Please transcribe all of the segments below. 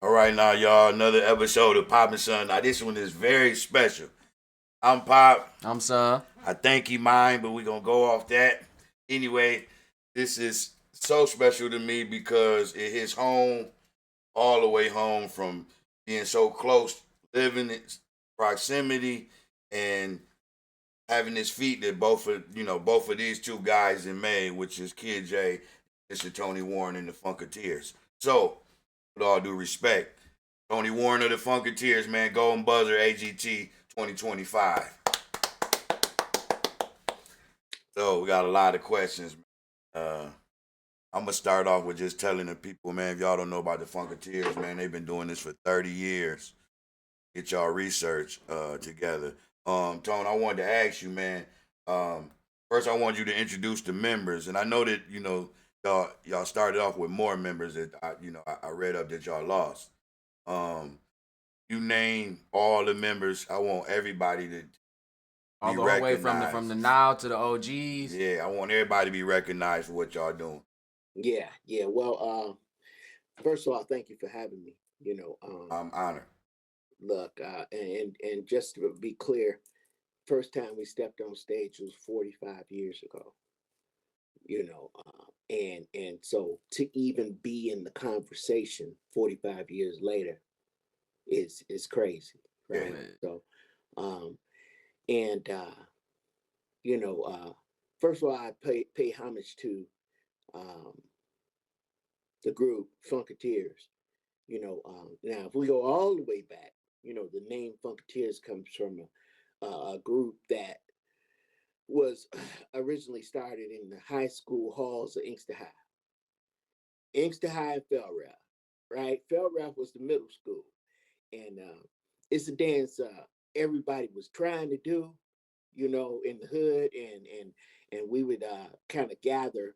All right, now, y'all, another episode of Pop and Son. Now, this one is very special. I'm Pop. I'm Son. I think he mine, but we're going to go off that. Anyway, this is so special to me because it hits home, all the way home from being so close, living in proximity, and having this feat that both of these two guys in May, which is Kid J, Mr. Tony Warren, and the Funkateers. So, with all due respect, Tony Warren of the Funkateers, man, Golden Buzzer, AGT 2025. So we got a lot of questions. I'm gonna start off with just telling the people, man, if y'all don't know about the Funkateers, man, they've been doing this for 30 years. Get y'all research together. Tone, I wanted to ask you, man. First, I want you to introduce the members, and I know that y'all started off with more members that I read up that y'all lost. Um, you name all the members. I want everybody to All be the way from the recognized. now to the OGs. Yeah, I want everybody to be recognized for what y'all doing. Yeah. Well, first of all, thank you for having me. I'm honored. Look, and just to be clear, first time we stepped on stage was 45 years ago. And so to even be in the conversation 45 years later is crazy, Yeah. right? So, um, and you know, first of all, I pay homage to um the group Funkateers. Now if we go all the way back, the name Funkateers comes from a group that was originally started in the high school halls of Inkster High. Inkster High and Fell Ralph, right? Fell Ralph was the middle school. And it's a dance everybody was trying to do, in the hood. And we would kind of gather,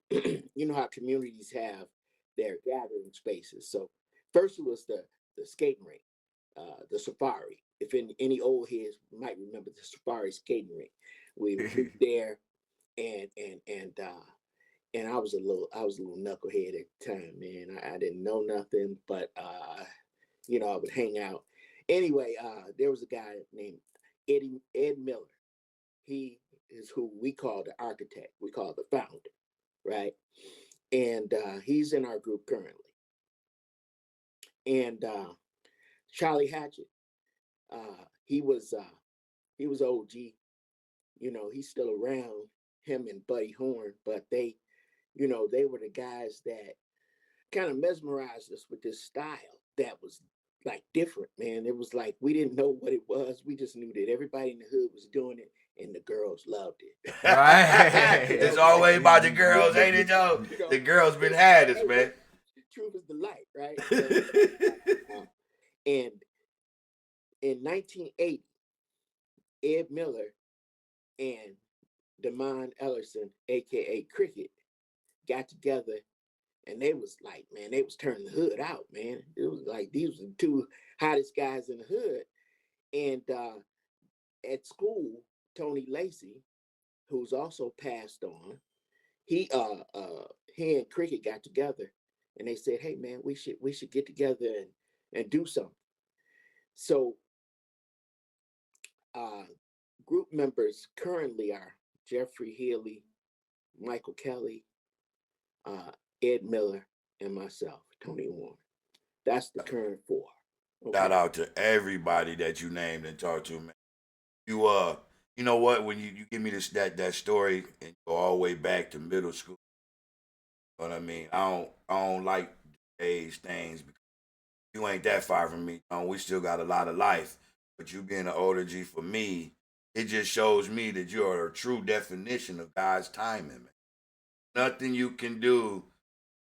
how communities have their gathering spaces. So first it was the skating rink, the safari. If any old heads might remember the safari skating rink, we would meet there, and I was a little knucklehead at the time, man. I didn't know nothing, but I would hang out. Anyway, there was a guy named Ed Miller. He is who we call the architect. We call the founder, right? And he's in our group currently. And Charlie Hatchett, he was OG. He's still around. Him and Buddy Horn, but they were the guys that kind of mesmerized us with this style that was like different, man. It was like we didn't know what it was. We just knew that everybody in the hood was doing it and the girls loved it. Right. It's always about the girls, ain't it, Joe? The girls been had us, man. Truth is the light, right? And in 1980, Ed Miller and Damon Ellerson, aka Cricket, got together and they was like, man, they was turning the hood out, man. It was like these were the two hottest guys in the hood. And at school, Tony Lacey, who's also passed on, he he and Cricket got together and they said, hey man, we should get together and do something. So uh group members currently are Jeffrey Healy, Michael Kelly, uh, Ed Miller, and myself, Tony Warren. That's the current four. Shout Okay. out to everybody that you named and talked to, man. You you know what? When you give me that story and go all the way back to middle school, you know what I mean? I don't like age things because you ain't that far from me. We still got a lot of life. But you being an older G for me, it just shows me that you are a true definition of God's timing, man. Nothing you can do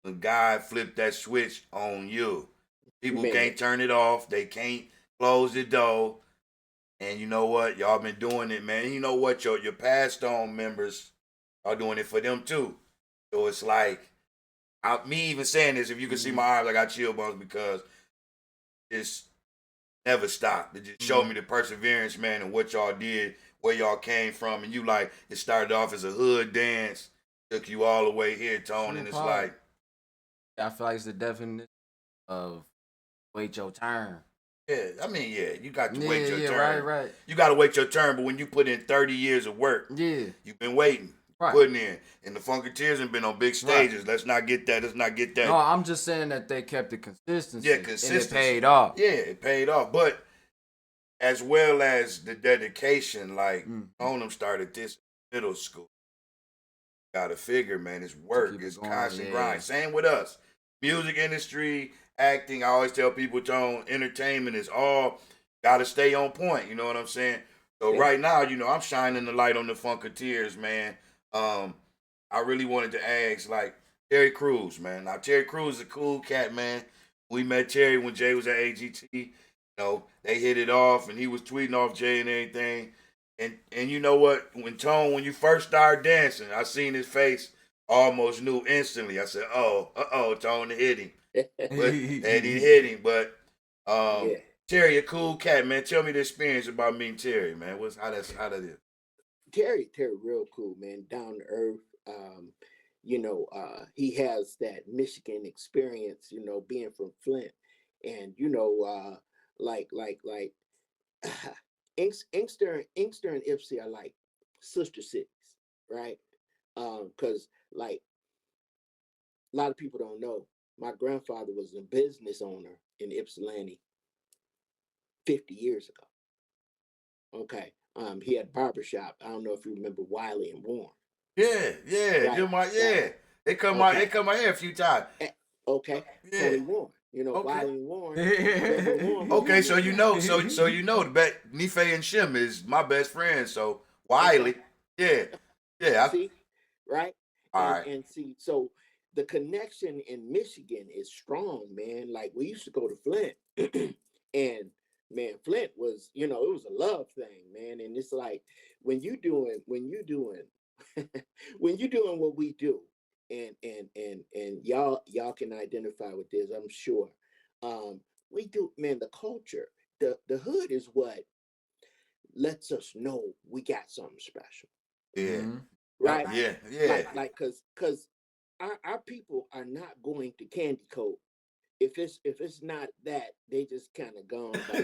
when God flipped that switch on you. People Man, can't turn it off. They can't close the door. And you know what? Y'all been doing it, man. And you know what? Your past on members are doing it for them too. So it's like, me even saying this, if you can see my arms, I got chill bumps because it's never stopped. It just showed me the perseverance, man, and what y'all did, where y'all came from. And you like, it started off as a hood dance, took you all the way here, Tone. True And it's power. like, I feel like it's the definition of Wait your turn. Yeah, I mean, yeah, you got to Yeah, wait your yeah, turn. right. You got to wait your turn, but when you put in 30 years of work, Yeah, you've been waiting, right. putting in. And the Funkateers have been on big stages. Let's not get that. Let's not get that. No, I'm just saying that they kept the consistency. Yeah, consistency. And it paid off. Yeah, it paid off. But as well as the dedication, like, Onum started this middle school. Gotta figure, man, it's work. It's going, constant grind. Same with us. Music industry, acting. I always tell people, Tone, entertainment is all gotta stay on point. You know what I'm saying? So right now, I'm shining the light on the Funkateers, man. I really wanted to ask, like, Terry Crews, man. Now Terry Crews is a cool cat, man. We met Terry when Jay was at AGT. They hit it off, and he was tweeting off Jay and everything. And you know what? When you first started dancing, I seen his face, almost knew instantly. I said, Tone hit him. And he hit him. But Terry, a cool cat, man. Tell me the experience about meeting Terry, man. How that is. Terry, real cool, man. Down to earth. He has that Michigan experience, being from Flint, and like Inkster and Ipsy are like sister cities, right? Because like a lot of people don't know, my grandfather was a business owner in Ypsilanti 50 years ago. Okay. He had a barbershop. I don't know if you remember Wiley and Warren. Yeah. Right. They come out here a few times. Okay. Yeah. Tony Warren. Wiley and Warren. Okay, so the Nife and Shim is my best friend. So Wiley, yeah. See, right? All right. And see, so the connection in Michigan is strong, man. Like we used to go to Flint, and man, Flint was, it was a love thing, man. And it's like when you doing when you doing what we do, and y'all can identify with this, I'm sure. We do, man, the culture, the hood is what lets us know we got something special. Yeah. Right? Yeah. Like cause our people are not going to candy coat. If it's not that, they just kind of gone by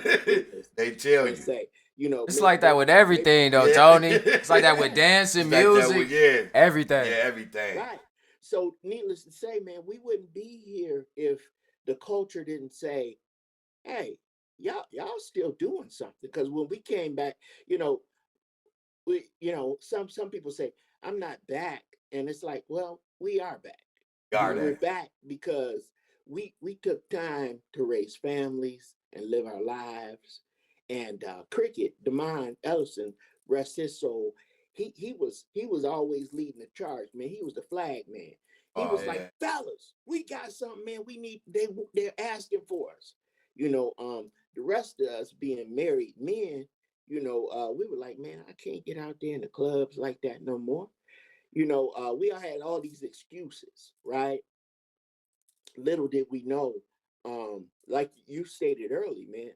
they tell and you. say, it's like that with everything though, Tony. It's like that with dancing, music, everything. Yeah, everything. Right. So needless to say, man, we wouldn't be here if the culture didn't say, hey, y'all still doing something. Because when we came back, some people say, I'm not back. And it's like, well, we are back. We're back because we took time to raise families and live our lives. And Cricket, Demond Ellison, rest his soul, he was always leading the charge, man. He was the flag man. He was like, fellas, we got something, man. We need, they're asking for us. The rest of us being married men, we were like, man, I can't get out there in the clubs like that no more. We all had all these excuses, right? Little did we know, like you stated early, man,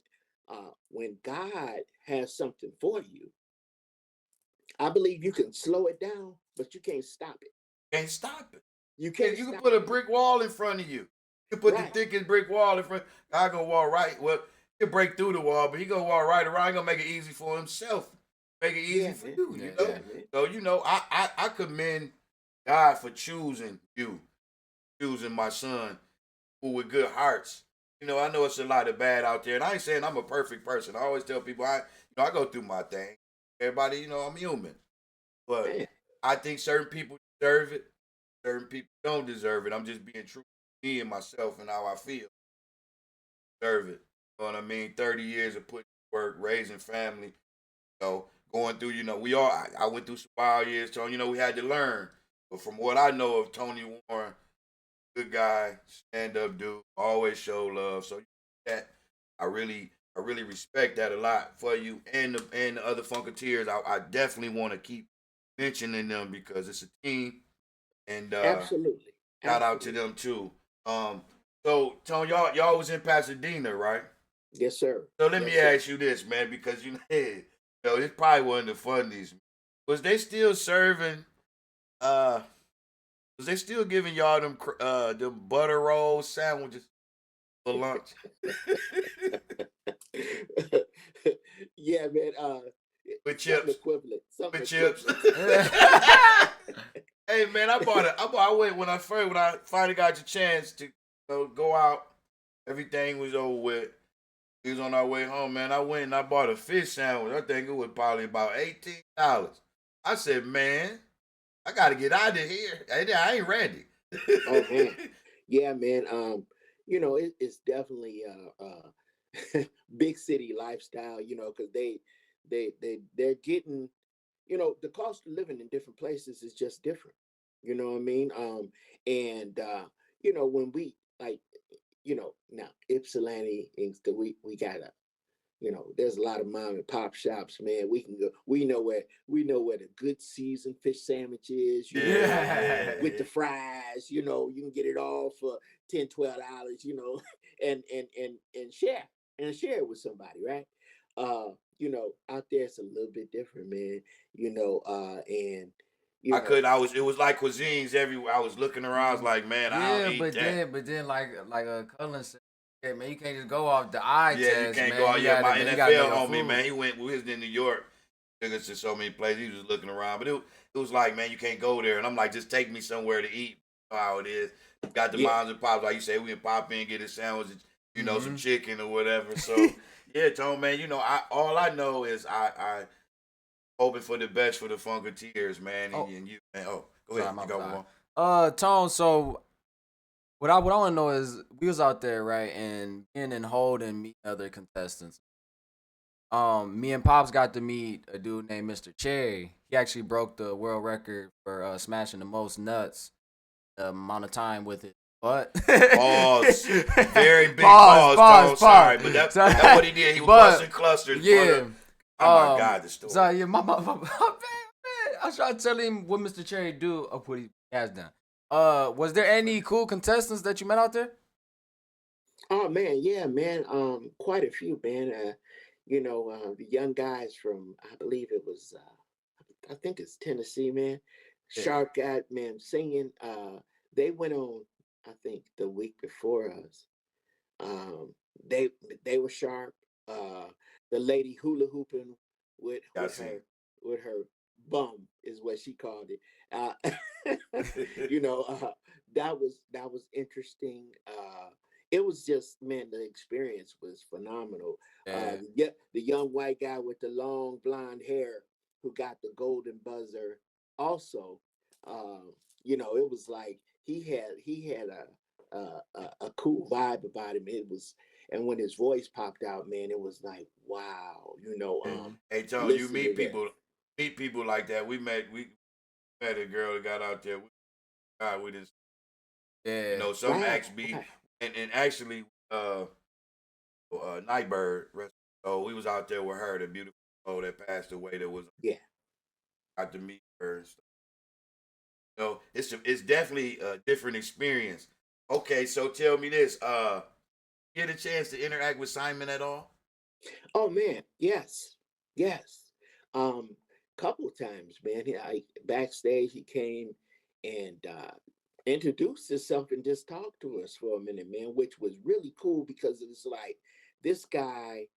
when God has something for you, I believe you can slow it down, but you can't stop it. Can't stop it. You can put a brick wall in front of you. You can put the thickest brick wall in front. God gonna walk right. Well, he'll break through the wall, but he gonna walk right around. He gonna make it easy for himself. Make it easy for you. So I commend God for choosing you, choosing my son, who with good hearts. I know it's a lot of bad out there, and I ain't saying I'm a perfect person. I always tell people I go through my thing. Everybody, I'm human, but I think certain people deserve it. Certain people don't deserve it. I'm just being true to me and myself and how I feel. Deserve it. You know what I mean? 30 years of putting work, raising family, going through, I went through some wild years, Tony. We had to learn. But from what I know of Tony Warren, good guy, stand up dude, always show love. So that I really respect that a lot for you and the other Funkateers. I definitely want to keep mentioning them because it's a team. And absolutely. Shout out to them too. So Tony, y'all was in Pasadena, right? Yes, sir. So let me ask you this, man, because it's probably one of the funnies. Was they still serving? Was they still giving y'all them butter roll sandwiches? for lunch. Yeah, man. With Something chips. equivalent. Something With equivalent. chips. Hey man, I went when I finally got the chance to go out. Everything was over with. We was on our way home, man. I went and I bought a fish sandwich. I think it was probably about $18. I said, man, I gotta get out of here. I ain't ready. Oh man. Yeah, man. It's definitely big city lifestyle, because they're getting, the cost of living in different places is just different. You know what I mean? And when we like, now Ypsilanti, we got a, there's a lot of mom and pop shops, man. We can go. We know where the good seasoned fish sandwich is. With the fries. You can get it all for $10, $12. And share with somebody, right? Out there it's a little bit different, man. And I couldn't. It was like cuisines everywhere. I was looking around. I was like, man, I don't eat that. But then, like Cullen said, yeah, man, you can't just go off the eye test. Yeah, you can't go out. Yeah, my NFL homie, man, we was in New York. Took us to so many places. He was looking around, but it was like, man, you can't go there. And I'm like, just take me somewhere to eat. You know how it is. Got the moms and pops, like you say, we can pop in, get a sandwich, some chicken or whatever. So yeah, Tone, man, all I know is I hoping for the best for the Funkateers, man. And you, man. Oh, go ahead. Sorry, you got one. Tone. So what I want to know is we was out there, right, and being and holding meet other contestants. Me and Pops got to meet a dude named Mr. Cherry. He actually broke the world record for smashing the most nuts the amount of time with it. But pause. Very big pause. Sorry, but that's what he did. He was busting clusters. Yeah. Oh my God, the story. So yeah, my man, I was trying to tell him what Mr. Cherry do. I'll put his ass down. Was there any cool contestants that you met out there? Oh man, yeah, man. Quite a few, man. The young guys from, I believe it was, I think it's Tennessee, man. Yeah. Sharp guy, man, singing. They went on, I think, the week before us. They were sharp. The lady hula hooping with her bum is what she called it. That was interesting. It was just, man, the experience was phenomenal. The young white guy with the long blonde hair who got the golden buzzer also, it was like he had a cool vibe about him. And when his voice popped out, man, it was like, wow, Hey, Tone, you meet people like that. We met a girl that got out there. God, we just, some acts be, and actually, Nightbird. So we was out there with her, the beautiful soul that passed away. That was got to meet her and stuff. It's definitely a different experience. Okay, so tell me this: get a chance to interact with Simon at all? Oh man, yes. Couple times, man. Backstage he came and introduced himself and just talked to us for a minute, man, which was really cool because it's like this guy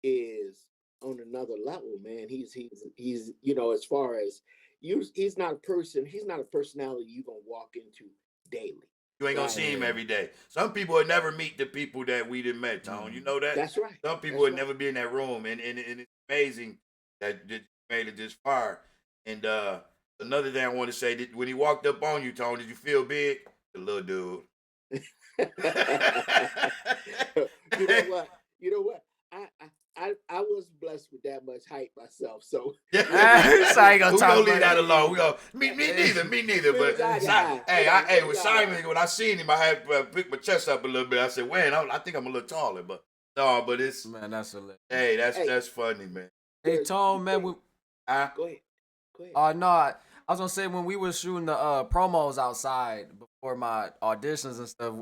is on another level, man. He's as far as he's not a personality you gonna walk into daily. You ain't gonna see him every day. Some people would never meet the people that we didn't met, Tone. You know that? That's right. Some people would never be in that room, and it's amazing that you made it this far. And another thing I want to say, when he walked up on you, Tone, did you feel big? The little dude. You know what? I was blessed with that much height myself, so we're gonna leave that alone. Me neither. But with Simon, when I seen him, I had to pick my chest up a little bit. I said, "Man, I think I'm a little taller." But no, but it's that's hilarious. Hey, that's funny, man. Hey, Tom, man, go ahead. No, I was gonna say when we were shooting the promos outside before my auditions and stuff,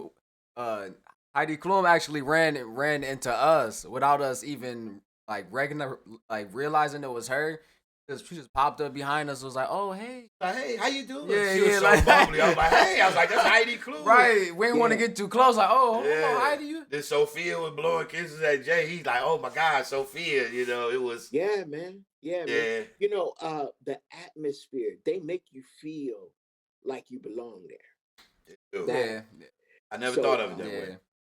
Heidi Klum actually ran into us without us even realizing it was her. She just popped up behind us. Was like, "Oh, hey, Like, hey, how you doing? Yeah, She was yeah, so like- bubbly. I was like, hey, I was like, that's Heidi Klum. right." We didn't want to Yeah. get too close. Like, "Oh, Yeah. hello, Heidi, you." Then Sophia was blowing kisses at Jay. He's like, oh my God, Sophia. You know, it was. Yeah, man. Yeah, man. Yeah. You know, the atmosphere, they make you feel like you belong there. Yeah, I never So, thought of it that yeah. way.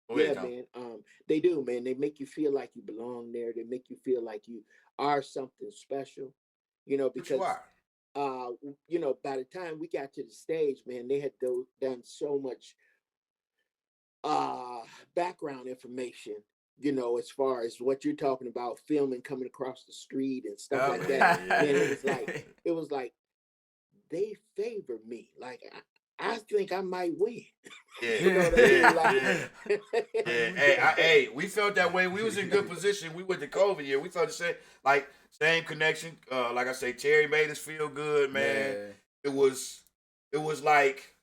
Go Yeah, ahead, Tom. man. They do, man. They make you feel like you belong there. They make you feel like you are something special. You know, Which you because are. you know, by the time we got to the stage, man, they had done so much uh background information, you know, as far as what you're talking about, filming coming across the street and stuff Oh, like yeah, that. yeah. Man, it was like they favor me. Like I think I might win. Yeah, You know what I mean? yeah, Like, yeah. Hey, we felt that way. We was in good position. We went to COVID year. We felt the same, like same connection. Like I say, Terry made us feel good, man. Yeah. It was like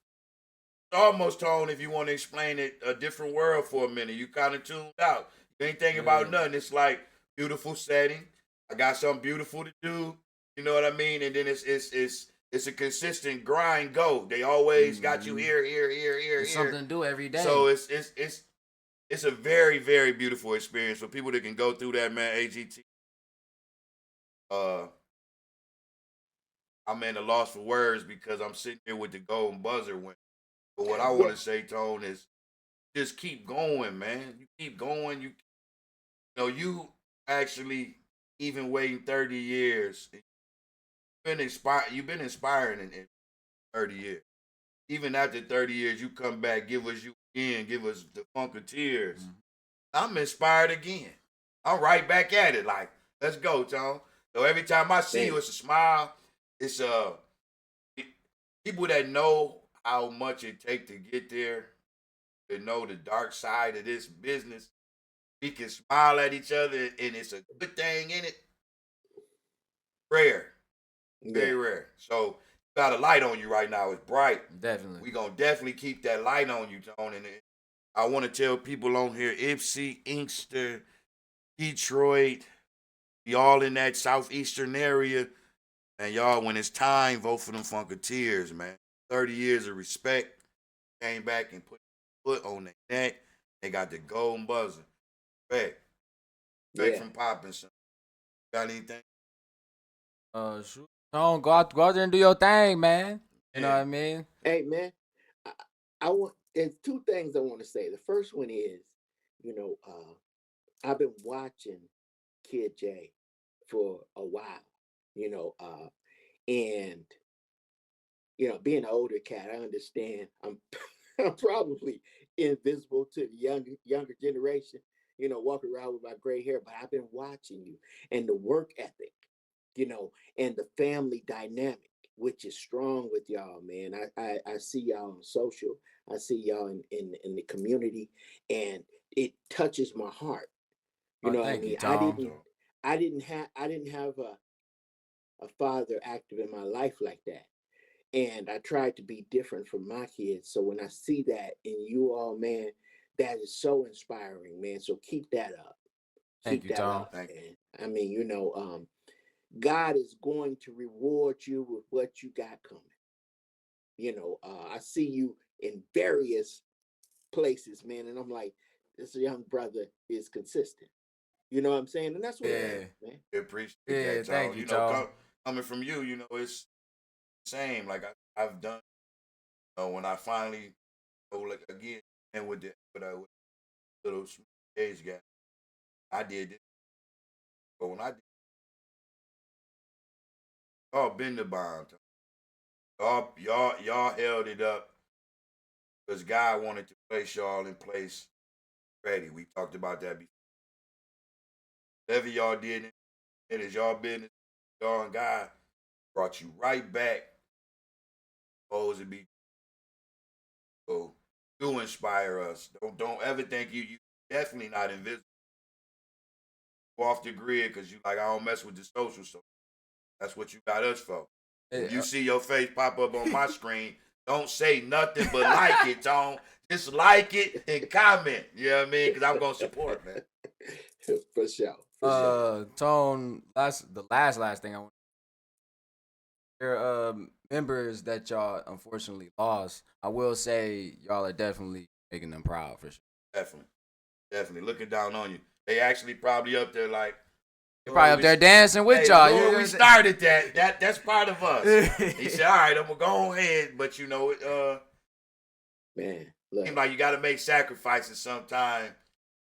almost Tone, if you want to explain it, a different world for a minute. You kind of tuned out. You ain't thinking about Yeah. nothing. It's like beautiful setting. I got something beautiful to do. You know what I mean? And then it's a consistent grind go. They always got you here. It's something to do every day. So it's a very, very beautiful experience for people that can go through that, man. AGT. I'm at a loss for words because I'm sitting here with the golden buzzer win. But what I want to say, Tone, is just keep going, man. You keep going. You know, you actually even waiting 30 years. You've been inspiring in 30 years. Even after 30 years, you come back, give us you again, give us the Funkateers. Mhm. I'm inspired again. I'm right back at it. Like, let's go, Tone. So every time I see you, it's a smile. It's people that know how much it takes to get there, to know the dark side of this business. We can smile at each other, and it's a good thing in it. Rare, very rare. So you got a light on you right now. It's bright. Definitely. We gonna definitely keep that light on you, Tone. And I want to tell people on here, Ipsy, Inkster, Detroit, y'all in that southeastern area, and y'all, when it's time, vote for them Funkateers, man. 30 years of respect. Came back and put foot on their neck. They got the golden buzzer. Respect. Respect from popping. Son. Got anything? Shoot. Don't go out there and do your thing, man. You know what I mean? Hey, man, I, I want. There's two things I want to say. The first one is, you know, I've been watching Kid J for a while, you know, and you know, being an older cat, I understand I'm I'm probably invisible to the younger generation, you know, walking around with my gray hair, but I've been watching you and the work ethic, you know, and the family dynamic, which is strong with y'all, man. I see y'all on social, I see y'all in the community, and it touches my heart. You Oh, know what I thank you, mean? Tom. I didn't have a father active in my life like that. And I tried to be different from my kids. So when I see that in you all, man, that is so inspiring, man. So keep that up. Thank Keep you, that Tom. up, man. I mean, you know, God is going to reward you with what you got coming. You know, I see you in various places, man, and I'm like, this young brother is consistent. You know what I'm saying? And that's what it is, man. I appreciate Yeah, that, Tone. thank you, You know, Tom. coming from you, you know, it's the same. Like I've done, you know, when I finally, you know, like again, and with a little age gap, I did it. But when I did, y'all been the bond. Y'all held it up because God wanted to place y'all in place ready. We talked about that before. Whatever y'all did, it is y'all business. Y'all and God brought you right back. Supposed to be so. Do inspire us. Don't ever think you definitely not invisible. Go off the grid because you like I don't mess with the social. So that's what you got us for. If you see your face pop up on my screen, don't say nothing but like it, Tone. Just like it and comment. You know what I mean? Because I'm gonna support, man. For sure. For sure. Tone, the last thing I want your members that y'all unfortunately lost, I will say y'all are definitely making them proud for sure. Definitely, definitely looking down on you. They actually probably up there like, They're probably up we, there dancing with hey, y'all. Lord, we started that. That's part of us. He said, all right, I'm gonna go ahead, but you know, Man, look, like you got to make sacrifices sometime,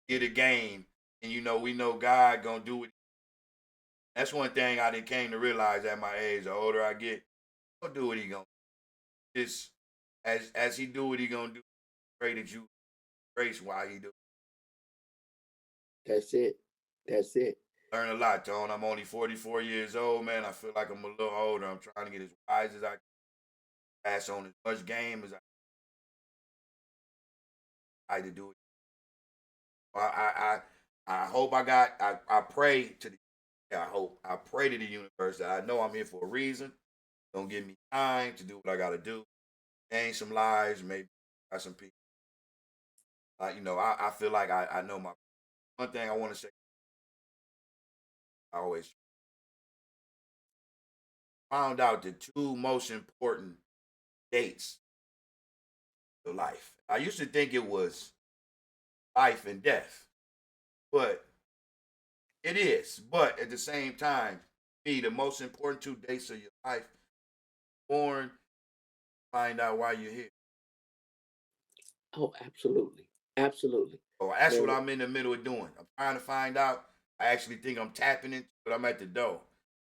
get a gain, and you know, we know God gonna do it. That's one thing I didn't came to realize at my age. The older I get, he'll do what he gonna do. Just as he do what he gonna do. Pray that you grace while he do. that's it. That's it. Learn a lot, Tone. I'm only 44 years old, man. I feel like I'm a little older. I'm trying to get as wise as I can, pass on as much game as I to do it. I hope I pray to the I pray to the universe that I know I'm here for a reason. Don't give me time to do what I gotta do. Gain some lives, maybe got some people. I feel like I know my one thing I want to say. I always found out the two most important dates of life. I used to think it was life and death, but it is. But at the same time, be the most important two dates of your life. Born, find out why you're here. Oh, absolutely. Absolutely. So that's Man, what look, I'm in the middle of doing. I'm trying to find out. I actually think I'm tapping into, but I'm at the door.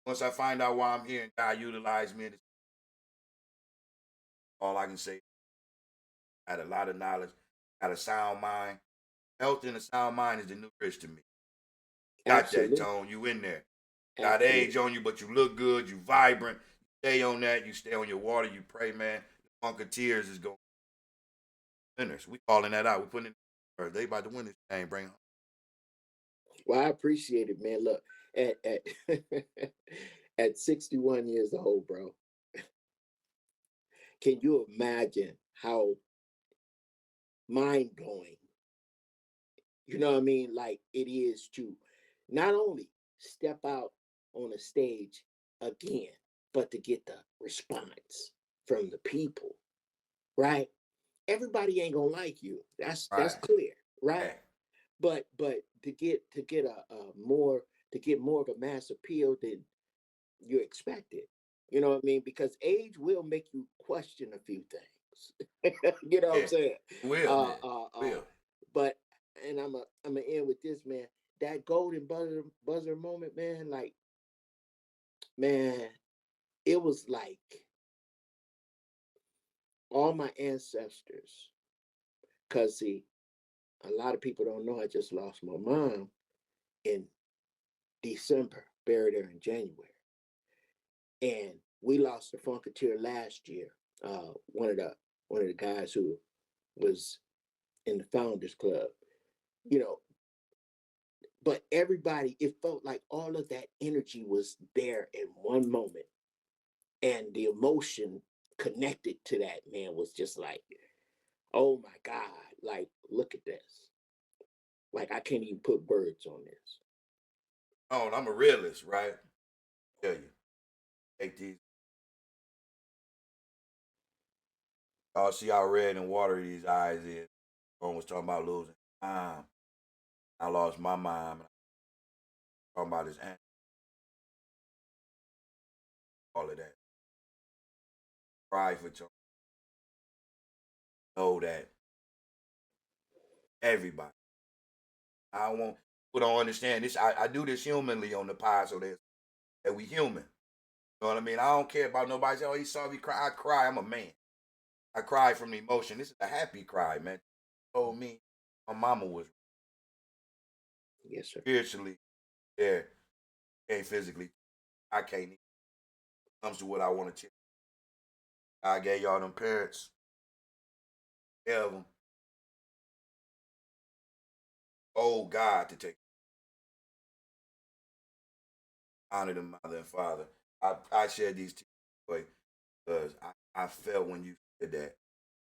Once I find out why I'm here and God utilized me, all I can say, I had a lot of knowledge, had a sound mind. Health and a sound mind is the new rich to me. Got that, absolutely. Tone. You in there. Got age Absolutely. on you, but you look good. You vibrant. You stay on that. You stay on your water. You pray, man. The Funkateers is going winners. We calling that out. We putting it. They about to win this thing. Bring home. Well, I appreciate it, man. Look, at at 61 years old, bro, can you imagine how mind blowing, you know what I mean? Like it is to not only step out on a stage again, but to get the response from the people, right? Everybody ain't gonna like you. That's Right. clear, right? Hey. But to get a more to get more of a mass appeal than you expected. You know what I mean? Because age will make you question a few things. You know what I'm Yeah. saying? Will. Uh, Yeah. uh, uh, Will. but and I'm gonna end with this, man. That golden buzzer moment, man. Like, man, it was like all my ancestors. Cause see, a lot of people don't know I just lost my mom in December, buried her in January, and we lost the Funkateer last year. One of the guys who was in the Founders Club, you know. But everybody, it felt like all of that energy was there in one moment, and the emotion connected to that, man, was just like, oh my God, like look at this. Like I can't even put words on this. Oh, I'm a realist, right? Tell you. Take these. Y'all see how red and watery these eyes is. One was talking about losing mom. I lost my mom. Talking about his aunt. All of that. Cry for you. Know that everybody. I want people don't understand this. I do this humanly on the pod so that we human. You know what I mean? I don't care about nobody say, oh, he saw me cry. I cry. I'm a man. I cry from the emotion. This is a happy cry, man. Told me my mama was Yes, sir. spiritually there, ain't physically. I can't. Even. Comes to what I want to tell. I gave y'all them parents. Of them. Oh God, to take honor the mother and father. I shared these two ways because I felt when you said that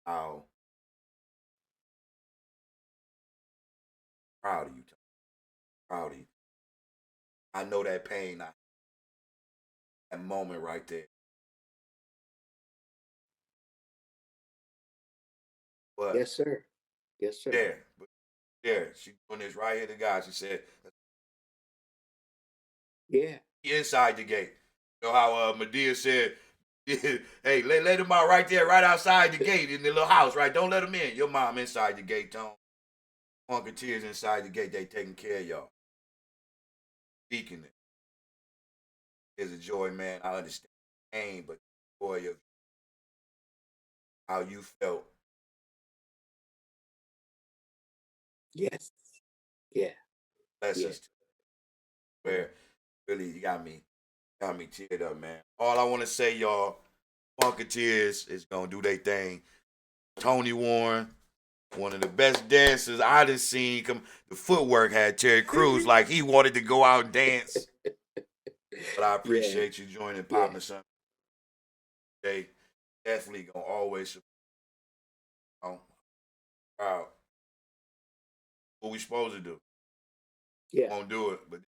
how proud of you, Tom. Proud of you. I know that pain, that moment right there. But Yes, sir. Yes, sir. she doing this right here to God. She said, Yeah. inside the gate. You know how Medea said, hey, let him out right there, right outside the gate in the little house, right? Don't let him in. Your mom inside the gate, Tone. Funkateers inside the gate, they taking care of y'all. Speaking it. It's a joy, man. I understand pain, but the joy of how you felt. Yes. Yeah. Blessings Yeah. where really you got me teared up, man. All I want to say, y'all, Funkateers is gonna do their thing. Tony Warren, one of the best dancers I done seen. The footwork had Terry Crews like he wanted to go out and dance. But I appreciate you joining Pop and Son. They definitely gonna always support. Proud. What we supposed to do? Yeah. Won't do it, but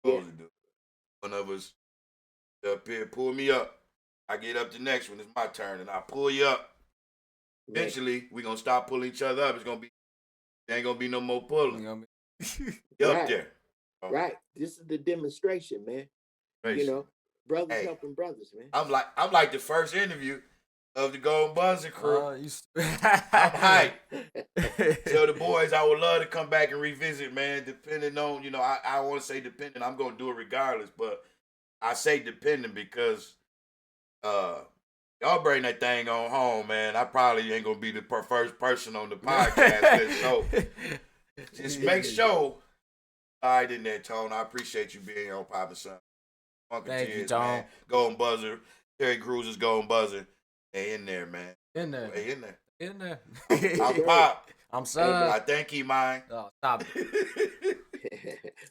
supposed to do it. One of us up here, pull me up. I get up the next one. It's my turn, and I pull you up. Eventually, we gonna stop pulling each other up. There ain't gonna be no more pulling. You up there. Right. This is the demonstration, man. You know, brothers helping brothers, man. I'm like the first interview of the Golden Buzzer crew. I'm hyped. Tell the boys I would love to come back and revisit, man. Depending on, I want to say depending. I'm gonna do it regardless, but I say depending because y'all bring that thing on home, man. I probably ain't gonna be the first person on the podcast, so just make sure. All right, in there, Tone. I appreciate you being here on Papa Son. Thank you, Tone. Man. Golden Buzzer. Terry Crews is Golden Buzzer. Hey, in there, man. In there. Hey, in there. In there. I'm Pop. I'm Son. I think he mine. Oh, stop it.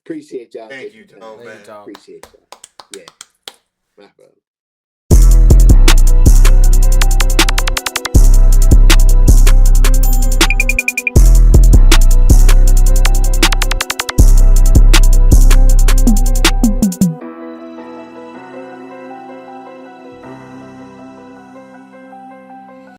Appreciate y'all. Thank you, Tone, man. Appreciate y'all. Yeah. My brother.